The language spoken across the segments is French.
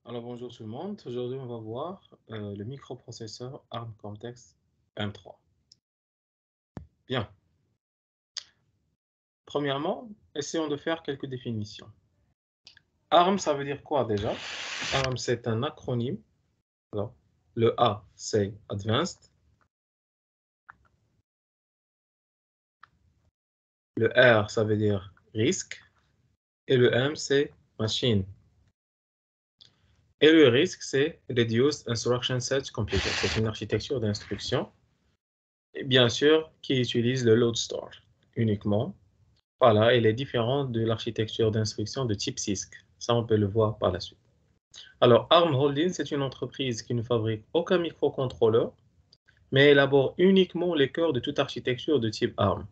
Alors bonjour tout le monde, aujourd'hui on va voir le microprocesseur ARM Cortex M3. Bien, premièrement, essayons de faire quelques définitions. ARM, ça veut dire quoi déjà? ARM, c'est un acronyme. Alors, le A, c'est Advanced. Le R, ça veut dire RISC. Et le M, c'est Machine. Et le RISC, c'est Reduced Instruction Set Computer. C'est une architecture d'instruction, et bien sûr, qui utilise le load store uniquement. Voilà, elle est différente de l'architecture d'instruction de type CISC. Ça, on peut le voir par la suite. Alors, ARM Holdings, c'est une entreprise qui ne fabrique aucun microcontrôleur, mais élabore uniquement les cœurs de toute architecture de type ARM.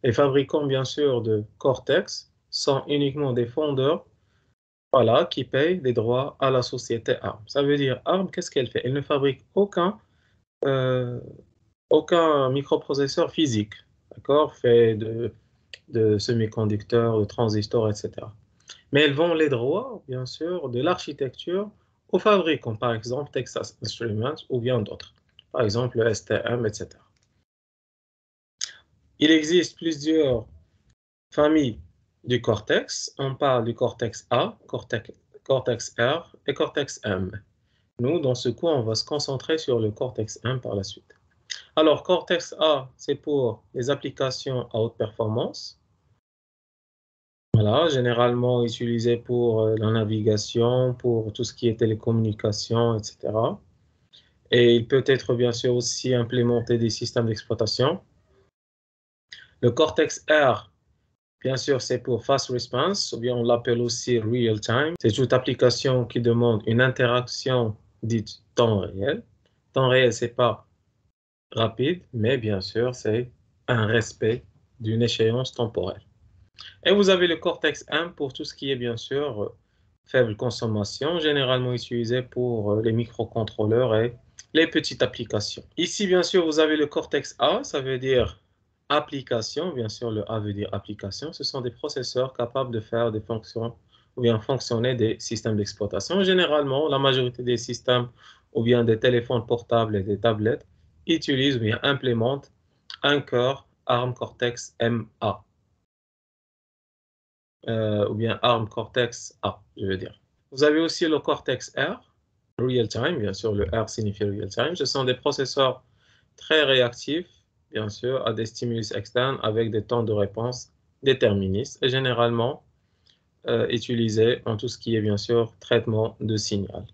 Les fabricants, bien sûr, de Cortex sont uniquement des fondeurs, voilà, qui payent des droits à la société ARM. Ça veut dire, ARM, qu'est-ce qu'elle fait? Elle ne fabrique euh, aucun microprocesseur physique, d'accord, fait de semi-conducteurs, de transistors, etc. Mais elles vendent les droits, bien sûr, de l'architecture aux fabricants, par exemple Texas Instruments ou bien d'autres, par exemple le STM, etc. Il existe plusieurs familles du Cortex. On parle du Cortex A, Cortex R et Cortex M. Nous, dans ce cours, on va se concentrer sur le Cortex M par la suite. Alors, Cortex A, c'est pour les applications à haute performance. Voilà, généralement utilisé pour la navigation, pour tout ce qui est télécommunication, etc. Et il peut être bien sûr aussi implémenté des systèmes d'exploitation. Le Cortex R, bien sûr, c'est pour Fast Response, ou bien on l'appelle aussi Real Time. C'est toute application qui demande une interaction dite temps réel. Temps réel, c'est pas rapide, mais bien sûr, c'est un respect d'une échéance temporelle. Et vous avez le Cortex M pour tout ce qui est bien sûr faible consommation, généralement utilisé pour les microcontrôleurs et les petites applications. Ici, bien sûr, vous avez le Cortex A, ça veut dire application, bien sûr, le A veut dire application. Ce sont des processeurs capables de faire des fonctions ou bien fonctionner des systèmes d'exploitation. Généralement, la majorité des systèmes ou bien des téléphones portables et des tablettes utilisent ou bien implémentent un cœur ARM Cortex MA. Ou bien ARM Cortex A, je veux dire. Vous avez aussi le Cortex R, Real Time, bien sûr, le R signifie Real Time. Ce sont des processeurs très réactifs, bien sûr, à des stimulus externes avec des temps de réponse déterministes et généralement utilisés en tout ce qui est, bien sûr, traitement de signal,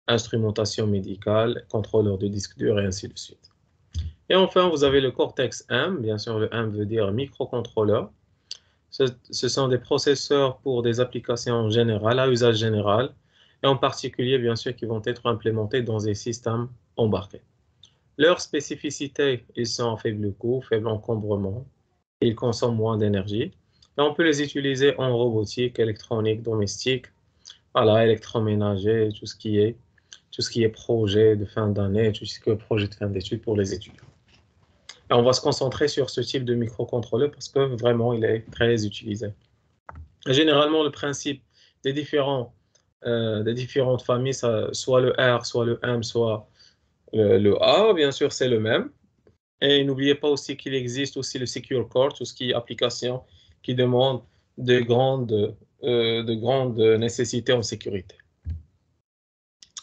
instrumentation médicale, contrôleur de disque dur et ainsi de suite. Et enfin, vous avez le Cortex M, bien sûr, le M veut dire microcontrôleur. Ce sont des processeurs pour des applications générales, à usage général, et en particulier, bien sûr, qui vont être implémentés dans des systèmes embarqués. Leurs spécificités, ils sont à faible coût, faible encombrement, ils consomment moins d'énergie, et on peut les utiliser en robotique, électronique, domestique, voilà, électroménager, tout ce qui est projet de fin d'année, tout ce qui est projet de fin d'études pour les étudiants. Et on va se concentrer sur ce type de microcontrôleur parce que vraiment, il est très utilisé. Généralement, le principe des différentes familles, soit le R, soit le M, soit le A, bien sûr, c'est le même. Et n'oubliez pas aussi qu'il existe aussi le Secure Core, tout ce qui est application qui demande de grandes nécessités en sécurité.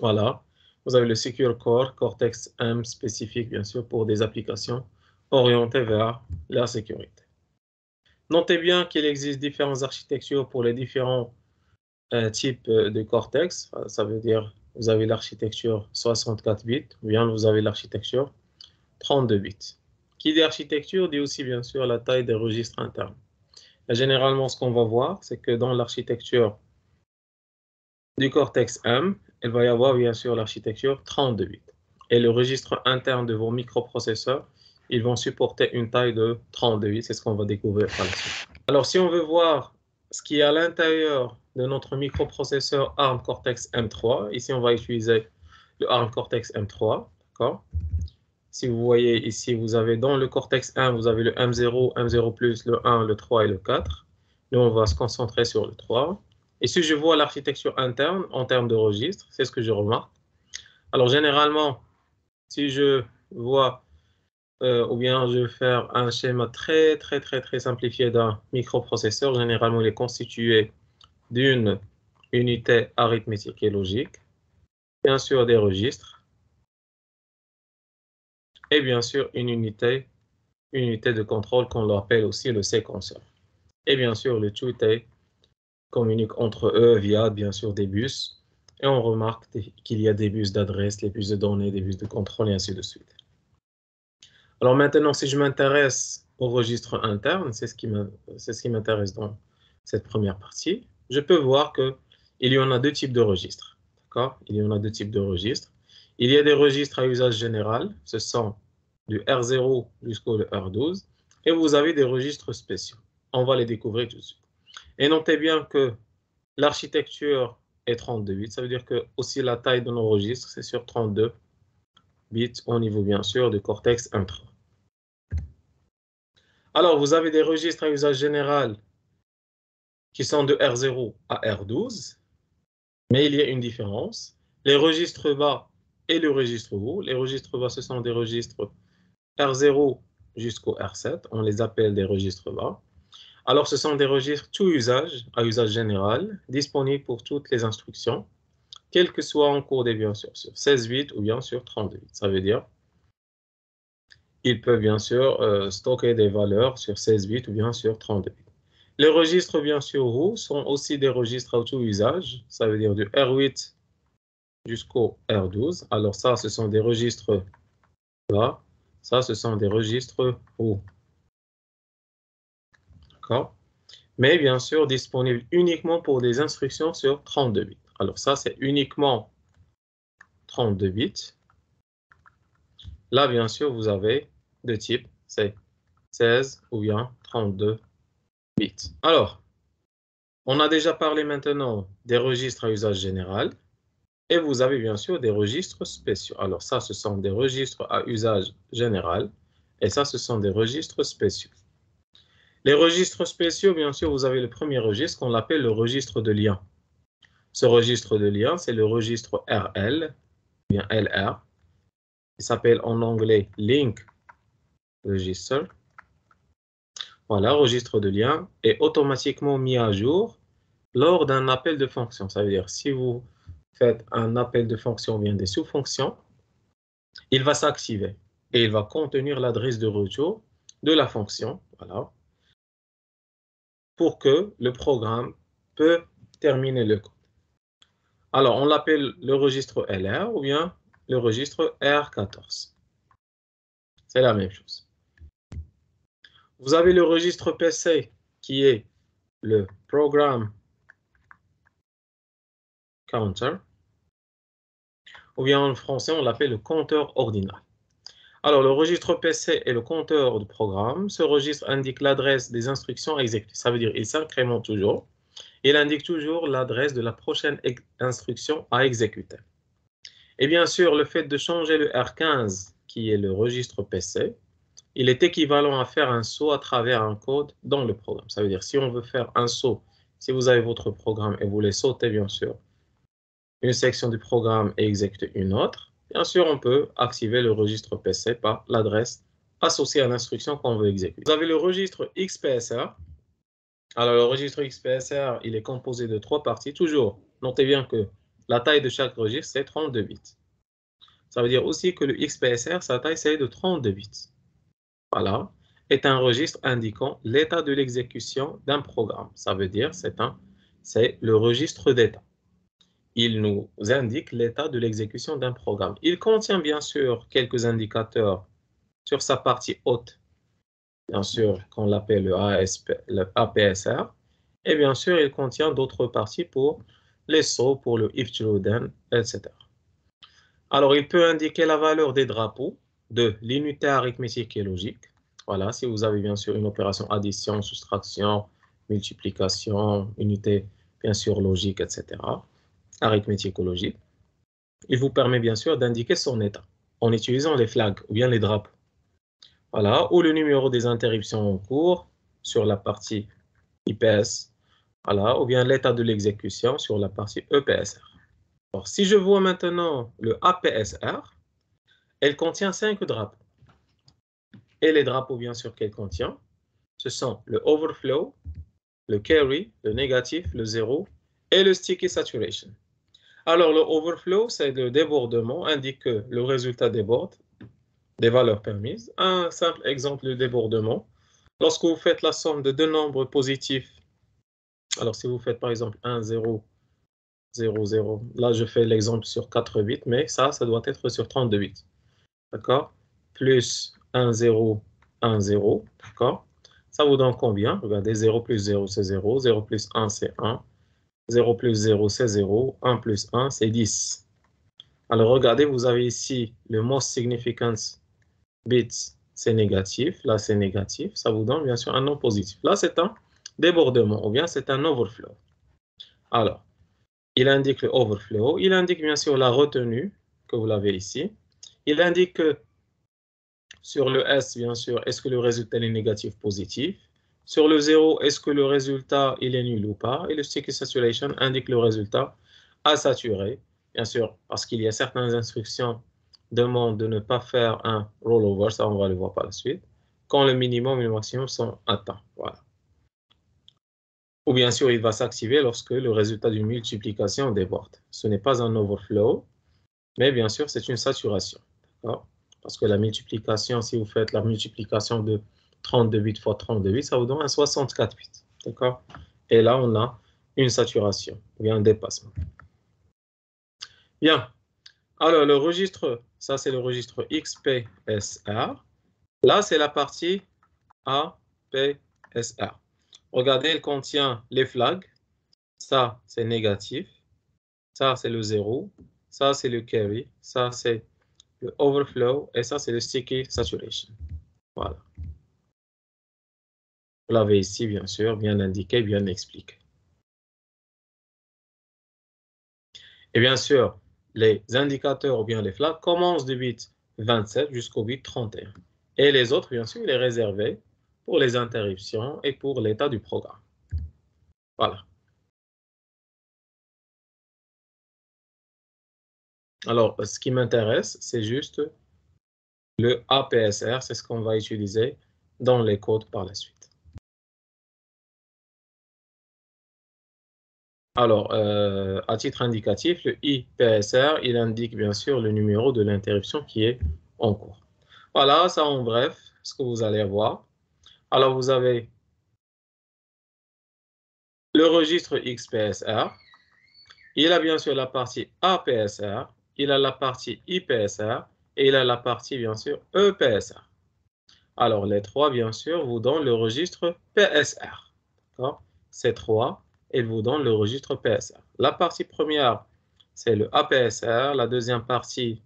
Voilà, vous avez le Secure Core, Cortex M spécifique, bien sûr, pour des applications orientées vers la sécurité. Notez bien qu'il existe différentes architectures pour les différents types de Cortex. Ça veut dire vous avez l'architecture 64 bits, ou bien vous avez l'architecture 32 bits. Qui dit architecture dit aussi bien sûr la taille des registres internes. Et généralement, ce qu'on va voir, c'est que dans l'architecture du Cortex M, il va y avoir bien sûr l'architecture 32 bits. Et le registre interne de vos microprocesseurs, ils vont supporter une taille de 32 bits. C'est ce qu'on va découvrir par la suite. Alors, si on veut voir ce qui est à l'intérieur de notre microprocesseur ARM Cortex M3, ici, on va utiliser le ARM Cortex M3, d'accord? Si vous voyez ici, vous avez dans le Cortex 1, vous avez le M0, M0+, le 1, le 3 et le 4. Nous, on va se concentrer sur le 3. Et si je vois l'architecture interne en termes de registre, c'est ce que je remarque. Alors, généralement, si je vois ou bien je vais faire un schéma très simplifié d'un microprocesseur, généralement, il est constitué d'une unité arithmétique et logique, bien sûr des registres, et bien sûr une unité de contrôle qu'on appelle aussi le séquenceur. Et bien sûr, le tout est communique entre eux via, bien sûr, des bus. Et on remarque qu'il y a des bus d'adresse, des bus de données, des bus de contrôle, et ainsi de suite. Alors maintenant, si je m'intéresse au registre interne, c'est ce qui m'intéresse dans cette première partie, je peux voir qu'il y en a deux types de registres. D'accord? Il y en a deux types de registres. Il y a des registres à usage général, ce sont du R0 jusqu'au R12, et vous avez des registres spéciaux. On va les découvrir tout de suite. Et notez bien que l'architecture est 32 bits, ça veut dire que aussi la taille de nos registres, c'est sur 32 bits au niveau bien sûr du Cortex M3. Alors, vous avez des registres à usage général qui sont de R0 à R12, mais il y a une différence. Les registres bas et le registre haut. Les registres bas, ce sont des registres R0 jusqu'au R7. On les appelle des registres bas. Alors, ce sont des registres tout usage, à usage général, disponibles pour toutes les instructions, quel que soit en cours des bien sûr, sur 16 bits ou bien sur 32 bits. Ça veut dire ils peuvent bien sûr stocker des valeurs sur 16 bits ou bien sur 32 bits. Les registres bien sûr roux sont aussi des registres à tout usage, ça veut dire du R8 jusqu'au R12. Alors ça, ce sont des registres là, ça, ce sont des registres roux. D'accord? Mais bien sûr disponibles uniquement pour des instructions sur 32 bits. Alors ça, c'est uniquement 32 bits. Là, bien sûr, vous avez deux types, c'est 16 ou bien 32 bits. Alors, on a déjà parlé maintenant des registres à usage général et vous avez bien sûr des registres spéciaux. Alors ça, ce sont des registres à usage général et ça, ce sont des registres spéciaux. Les registres spéciaux, bien sûr, vous avez le premier registre qu'on appelle le registre de lien. Ce registre de lien, c'est le registre RL, bien LR. Il s'appelle en anglais Link Register. Voilà, registre de lien est automatiquement mis à jour lors d'un appel de fonction. Ça veut dire si vous faites un appel de fonction ou bien des sous-fonctions, il va s'activer et il va contenir l'adresse de retour de la fonction, voilà, pour que le programme peut terminer le code. Alors, on l'appelle le registre LR ou bien le registre R14. C'est la même chose. Vous avez le registre PC qui est le Program Counter, ou bien en français, on l'appelle le compteur ordinal. Alors, le registre PC est le compteur de programme. Ce registre indique l'adresse des instructions à exécuter. Ça veut dire qu'il s'incrémente toujours. Il indique toujours l'adresse de la prochaine instruction à exécuter. Et bien sûr, le fait de changer le R15, qui est le registre PC, il est équivalent à faire un saut à travers un code dans le programme. Ça veut dire si on veut faire un saut, si vous avez votre programme et vous voulez sauter, bien sûr, une section du programme et exécuter une autre, bien sûr, on peut activer le registre PC par l'adresse associée à l'instruction qu'on veut exécuter. Vous avez le registre XPSR. Alors, le registre XPSR, il est composé de 3 parties. Toujours, notez bien que la taille de chaque registre, c'est 32 bits. Ça veut dire aussi que le XPSR, sa taille, c'est de 32 bits. Voilà, est un registre indiquant l'état de l'exécution d'un programme. Ça veut dire c'est le registre d'état. Il nous indique l'état de l'exécution d'un programme. Il contient bien sûr quelques indicateurs sur sa partie haute, bien sûr qu'on l'appelle le APSR, et bien sûr il contient d'autres parties pour les sauts, pour le if true then, etc. Alors il peut indiquer la valeur des drapeaux de l'unité arithmétique et logique. Voilà, si vous avez bien sûr une opération addition, soustraction, multiplication, unité bien sûr logique, etc. arithmétique ou logique, il vous permet bien sûr d'indiquer son état en utilisant les flags ou bien les drapeaux. Voilà, ou le numéro des interruptions en cours sur la partie IPS Voilà, ou bien l'état de l'exécution sur la partie EPSR. Alors, si je vois maintenant le APSR, elle contient 5 drapeaux. Et les drapeaux, bien sûr, qu'elle contient, ce sont le overflow, le carry, le négatif, le zéro et le sticky saturation. Alors, le overflow, c'est le débordement, indique que le résultat déborde des valeurs permises. Un simple exemple de débordement, lorsque vous faites la somme de deux nombres positifs, alors si vous faites par exemple 1, 0, 0, 0, là je fais l'exemple sur 4 bits, mais ça doit être sur 32 bits, d'accord? Plus 1, 0, 1, 0, d'accord? Ça vous donne combien? Regardez, 0 plus 0, c'est 0, 0 plus 1, c'est 1, 0 plus 0, c'est 0, 1 plus 1, c'est 10. Alors regardez, vous avez ici le most significance bits, c'est négatif, là c'est négatif, ça vous donne bien sûr un non positif. Là c'est un débordement, ou bien c'est un overflow. Alors, il indique le overflow, il indique bien sûr la retenue, que vous l'avez ici. Il indique que sur le S, bien sûr, est-ce que le résultat est négatif, positif. Sur le 0, est-ce que le résultat il est nul ou pas. Et le sticky saturation indique le résultat à saturer, bien sûr, parce qu'il y a certaines instructions demandent de ne pas faire un rollover, ça on va le voir par la suite, quand le minimum et le maximum sont atteints. Voilà. Ou bien sûr, il va s'activer lorsque le résultat d'une multiplication déborde. Ce n'est pas un overflow, mais bien sûr, c'est une saturation. Parce que la multiplication, si vous faites la multiplication de 32 bits fois 32 bits, ça vous donne un 64 bits. D'accord? Et là, on a une saturation, ou bien un dépassement. Bien. Alors, le registre, ça c'est le registre XPSR. Là, c'est la partie APSR. Regardez, elle contient les flags. Ça, c'est négatif. Ça, c'est le 0. Ça, c'est le carry. Ça, c'est le overflow. Et ça, c'est le sticky saturation. Voilà. Vous l'avez ici, bien sûr, bien indiqué, bien expliqué. Et bien sûr, les indicateurs ou bien les flags commencent du bit 27 jusqu'au bit 31. Et les autres, bien sûr, il est réservé pour les interruptions et pour l'état du programme. Voilà. Alors, ce qui m'intéresse, c'est juste le APSR, c'est ce qu'on va utiliser dans les codes par la suite. Alors, à titre indicatif, le IPSR, il indique bien sûr le numéro de l'interruption qui est en cours. Voilà, ça en bref, ce que vous allez avoir. Alors, vous avez le registre XPSR. Il a bien sûr la partie APSR, il a la partie IPSR et il a la partie bien sûr EPSR. Alors les trois bien sûr vous donnent le registre PSR. Ces trois, ils vous donnent le registre PSR. La partie première, c'est le APSR. La deuxième partie,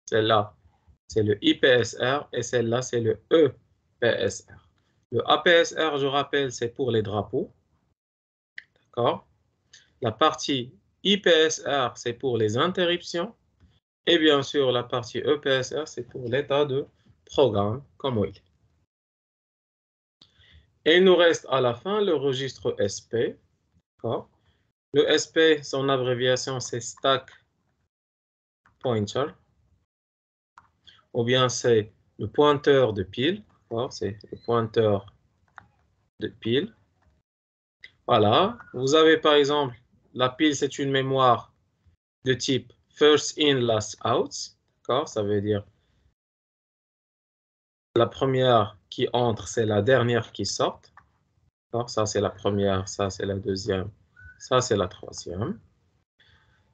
celle-là, c'est le IPSR et celle-là, c'est le EPSR. Le APSR, je rappelle, c'est pour les drapeaux. D'accord? La partie IPSR, c'est pour les interruptions. Et bien sûr, la partie EPSR, c'est pour l'état de programme comme il est. Et il nous reste à la fin le registre SP. Le SP, son abréviation, c'est Stack Pointer. Ou bien c'est le pointeur de pile. C'est le pointeur de pile. Voilà. Vous avez par exemple, la pile, c'est une mémoire de type first in, last out. Ça veut dire la première qui entre, c'est la dernière qui sort. Ça, c'est la première, ça, c'est la deuxième, ça, c'est la troisième.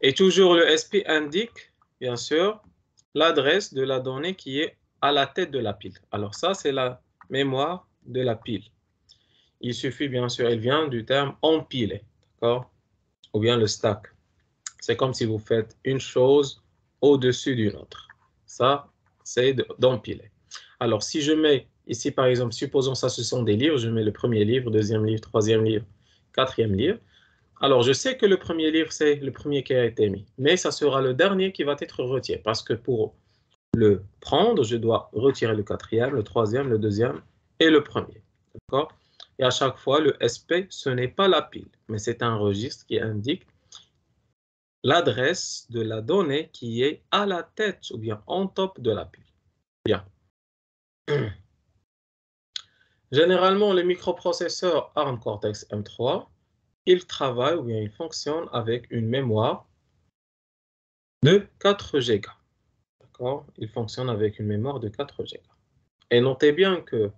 Et toujours le SP indique, bien sûr, l'adresse de la donnée qui est à la tête de la pile. Alors ça, c'est la mémoire de la pile. Il suffit, bien sûr, elle vient du terme empiler, d'accord? Ou bien le stack. C'est comme si vous faites une chose au-dessus d'une autre. Ça, c'est d'empiler. Alors, si je mets ici, par exemple, supposons ça, ce sont des livres, je mets le premier livre, deuxième livre, troisième livre, quatrième livre. Alors, je sais que le premier livre, c'est le premier qui a été mis, mais ça sera le dernier qui va être retiré, parce que pour le prendre, je dois retirer le quatrième, le troisième, le deuxième et le premier. D'accord? Et à chaque fois, le SP, ce n'est pas la pile, mais c'est un registre qui indique l'adresse de la donnée qui est à la tête ou bien en top de la pile. Bien. Généralement, les microprocesseurs ARM Cortex M3, ils travaillent ou bien ils fonctionnent avec une mémoire de 4 Go. D'accord? Ils fonctionnent avec une mémoire de 4 Go. Et notez bien que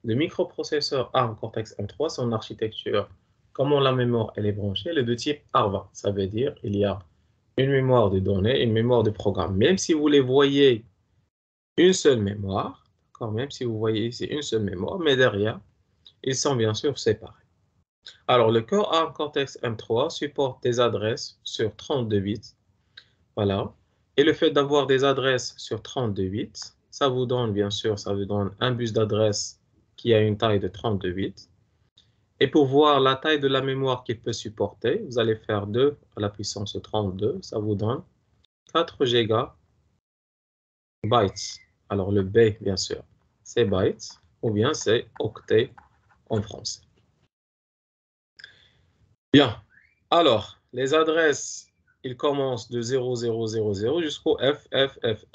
le microprocesseur ARM Cortex M3, son architecture, comment la mémoire elle est branchée, elle est de type ARVA. Ça veut dire qu'il y a une mémoire de données et une mémoire de programme. Même si vous les voyez une seule mémoire, même si vous voyez ici une seule mémoire, mais derrière, ils sont bien sûr séparés. Alors, le Core ARM Cortex M3 supporte des adresses sur 32 bits. Voilà. Et le fait d'avoir des adresses sur 32 bits, ça vous donne, bien sûr, ça vous donne un bus d'adresse qui a une taille de 32 bits. Et pour voir la taille de la mémoire qu'il peut supporter, vous allez faire 2 à la puissance 32, ça vous donne 4 gigabytes. Alors, le B, bien sûr, c'est bytes, ou bien c'est octet en français. Bien. Alors, les adresses, ils commencent de 0000 jusqu'au FFFF.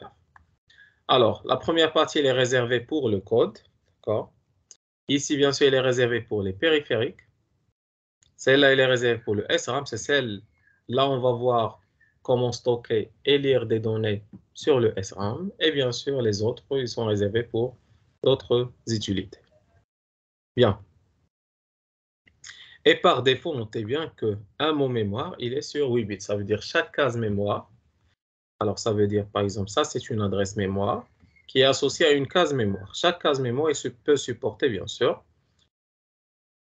Alors, la première partie, elle est réservée pour le code. D'accord. Ici, bien sûr, elle est réservée pour les périphériques. Celle-là, elle est réservée pour le SRAM. C'est celle, là, on va voir comment stocker et lire des données sur le SRAM. Et bien sûr, les autres, ils sont réservés pour d'autres utilités. Bien. Et par défaut, notez bien qu'un mot mémoire, il est sur 8 bits. Ça veut dire chaque case mémoire. Alors, ça veut dire, par exemple, ça, c'est une adresse mémoire qui est associée à une case mémoire. Chaque case mémoire peut supporter, bien sûr,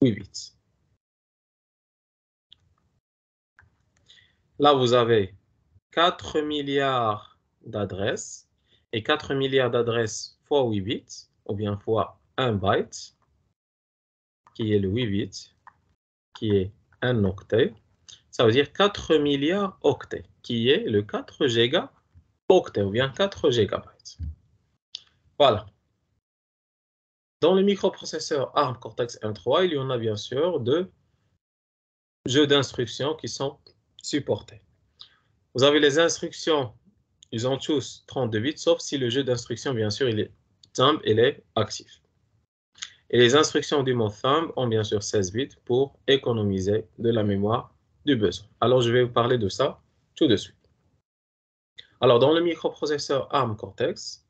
8 bits. Là, vous avez 4 milliards d'adresses. Et 4 milliards d'adresses fois 8 bits, ou bien fois 1 byte, qui est le 8 bits, qui est un octet. Ça veut dire 4 milliards octets, qui est le 4 giga octet, ou bien 4 gigabytes. Voilà. Dans le microprocesseur ARM Cortex M3, il y en a bien sûr deux jeux d'instructions qui sont supportés. Vous avez les instructions, ils ont tous 32 bits, sauf si le jeu d'instructions, bien sûr, il est thumb, il est actif. Et les instructions du mode thumb ont bien sûr 16 bits pour économiser de la mémoire du besoin. Alors, je vais vous parler de ça tout de suite. Alors, dans le microprocesseur ARM Cortex,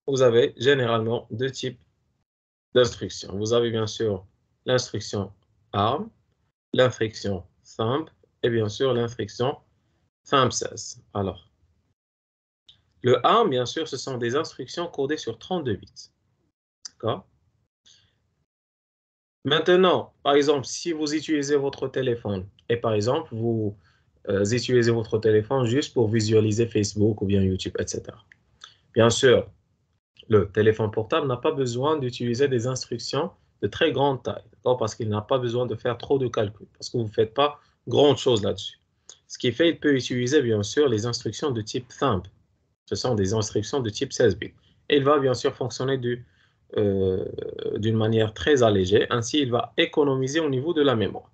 vous avez généralement deux types d'instructions. Vous avez bien sûr l'instruction ARM, l'instruction thumb et bien sûr l'instruction thumb16. Alors, le ARM, bien sûr, ce sont des instructions codées sur 32 bits. D'accord? Maintenant, par exemple, si vous utilisez votre téléphone et par exemple, vous utilisez votre téléphone juste pour visualiser Facebook ou bien YouTube, etc. Bien sûr, le téléphone portable n'a pas besoin d'utiliser des instructions de très grande taille, parce qu'il n'a pas besoin de faire trop de calculs, parce que vous ne faites pas grand chose là-dessus. Ce qui fait, il peut utiliser bien sûr les instructions de type thumb. Ce sont des instructions de type 16 bits. Et il va bien sûr fonctionner d'une manière très allégée, ainsi il va économiser au niveau de la mémoire.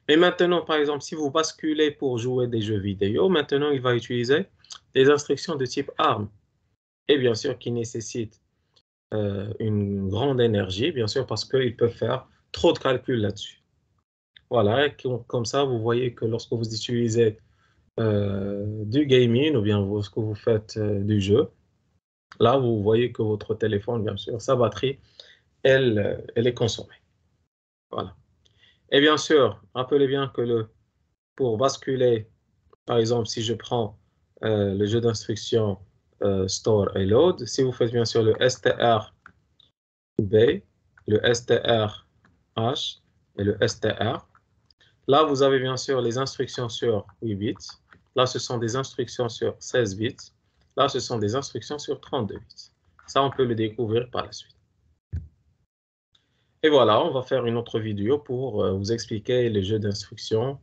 Mais maintenant, par exemple, si vous basculez pour jouer des jeux vidéo, maintenant il va utiliser des instructions de type ARM, et bien sûr qui nécessitent une grande énergie, bien sûr, parce qu'ils peuvent faire trop de calculs là-dessus. Voilà, et comme ça, vous voyez que lorsque vous utilisez du gaming ou bien lorsque vous faites du jeu, là, vous voyez que votre téléphone, bien sûr, sa batterie, elle est consommée. Voilà. Et bien sûr, rappelez bien que pour basculer, par exemple, si je prends le jeu d'instruction store et load, si vous faites bien sûr le str B, le STR-H et le STR. Là, vous avez bien sûr les instructions sur 8 bits. Là, ce sont des instructions sur 16 bits. Là, ce sont des instructions sur 32 bits. Ça, on peut le découvrir par la suite. Et voilà, on va faire une autre vidéo pour vous expliquer les jeux d'instructions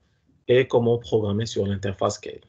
et comment programmer sur l'interface Scale.